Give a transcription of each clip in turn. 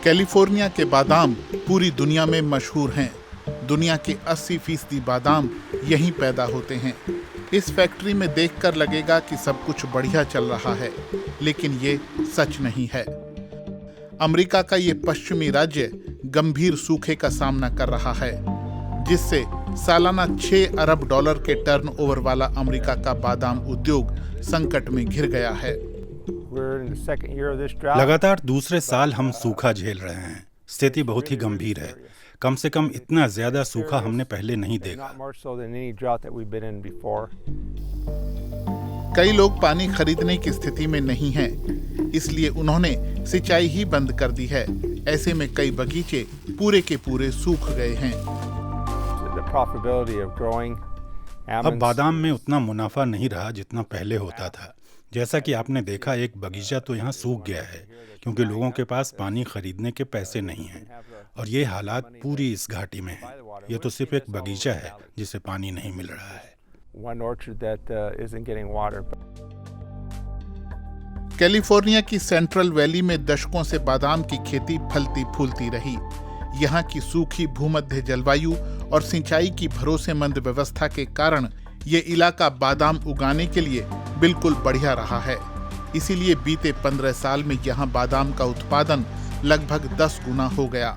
California के बादाम पूरी दुनिया में मशहूर हैं। दुनिया के 80% बादाम यहीं पैदा होते हैं। इस फैक्ट्री में देखकर लगेगा कि सब कुछ बढ़िया चल रहा है, लेकिन ये सच नहीं है। अमेरिका का ये पश्चिमी राज्य गंभीर सूखे का सामना कर रहा है, जिससे सालाना $6 अरब के टर्नओवर वाला अमेरिका का बादाम उद्योग संकट में घिर गया है। लगातार दूसरे साल हम सूखा झेल रहे हैं। स्थिति बहुत ही गंभीर है। कम से कम इतना ज्यादा सूखा हमने पहले नहीं देखा। कई लोग पानी खरीदने की स्थिति में नहीं हैं, इसलिए उन्होंने सिंचाई ही बंद कर दी है। ऐसे में कई बगीचे पूरे के पूरे सूख गए हैं। अब बादाम में उतना मुनाफा नहीं रहा जितना पहले होता था। जैसा कि आपने देखा, एक बगीचा तो यहाँ सूख गया है क्योंकि लोगों के पास पानी खरीदने के पैसे नहीं हैं, और ये हालात पूरी इस घाटी में है। ये तो सिर्फ एक बगीचा है जिसे पानी नहीं मिल रहा है। कैलिफोर्निया की सेंट्रल वैली में दशकों से बादाम की खेती फलती फूलती रही। यहाँ की सूखी भूमध्य जलवायु और सिंचाई की भरोसेमंद व्यवस्था के कारण ये इलाका बादाम उगाने के लिए बिल्कुल बढ़िया रहा है। इसीलिए बीते 15 साल में यहाँ बादाम का उत्पादन लगभग 10 गुना हो गया।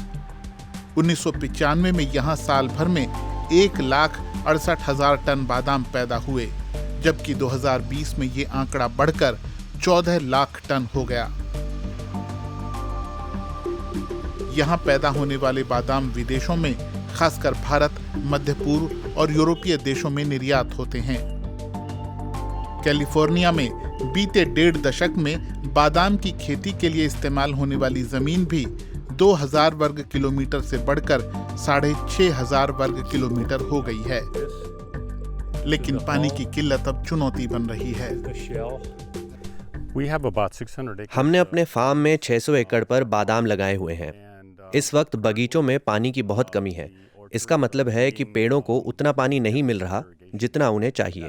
1995 में यहाँ साल भर में 1,68,000 टन बादाम पैदा हुए, जबकि 2020 में ये आंकड़ा बढ़कर 14 लाख टन हो गया। यहाँ पैदा होने वाले बादाम विदेशों में, खासकर भारत, मध्य पूर्व और यूरोपीय देशों में निर्यात होते हैं। कैलिफोर्निया में बीते 1.5 दशक में बादाम की खेती के लिए इस्तेमाल होने वाली जमीन भी 2000 वर्ग किलोमीटर से बढ़कर 6,500 वर्ग किलोमीटर हो गई है। लेकिन पानी की किल्लत अब चुनौती बन रही है। हमने अपने फार्म में 600 एकड़ पर बादाम लगाए हुए हैं। इस वक्त बगीचों में पानी की बहुत कमी है। इसका मतलब है कि पेड़ों को उतना पानी नहीं मिल रहा जितना उन्हें चाहिए।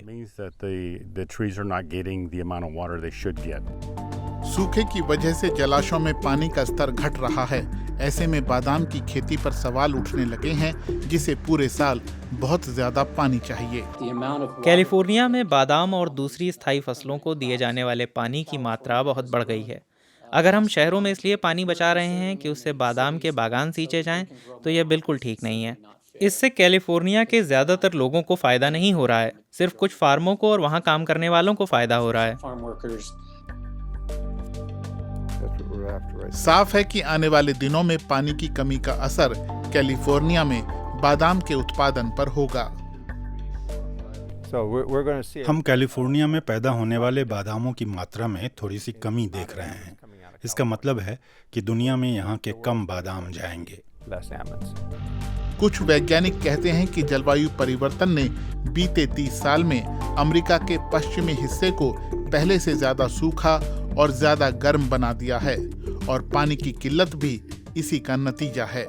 सूखे की वजह से जलाशयों में पानी का स्तर घट रहा है। ऐसे में बादाम की खेती पर सवाल उठने लगे हैं, जिसे पूरे साल बहुत ज्यादा पानी चाहिए। कैलिफोर्निया में बादाम और दूसरी स्थायी फसलों को दिए जाने वाले पानी की मात्रा बहुत बढ़ गई है। अगर हम शहरों में इसलिए पानी बचा रहे हैं कि उससे बादाम के बागान सींचे जाएं, तो यह बिल्कुल ठीक नहीं है। इससे कैलिफोर्निया के ज्यादातर लोगों को फायदा नहीं हो रहा है, सिर्फ कुछ फार्मों को और वहां काम करने वालों को फायदा हो रहा है। साफ है कि आने वाले दिनों में पानी की कमी का असर कैलिफोर्निया में बादाम के उत्पादन पर होगा। हम कैलिफोर्निया में पैदा होने वाले बादामों की मात्रा में थोड़ी सी कमी देख रहे हैं। इसका मतलब है कि दुनिया में यहाँ के कम बादाम जाएंगे। कुछ वैज्ञानिक कहते हैं कि जलवायु परिवर्तन ने बीते 30 साल में अमेरिका के पश्चिमी हिस्से को पहले से ज्यादा सूखा और ज्यादा गर्म बना दिया है, और पानी की किल्लत भी इसी का नतीजा है।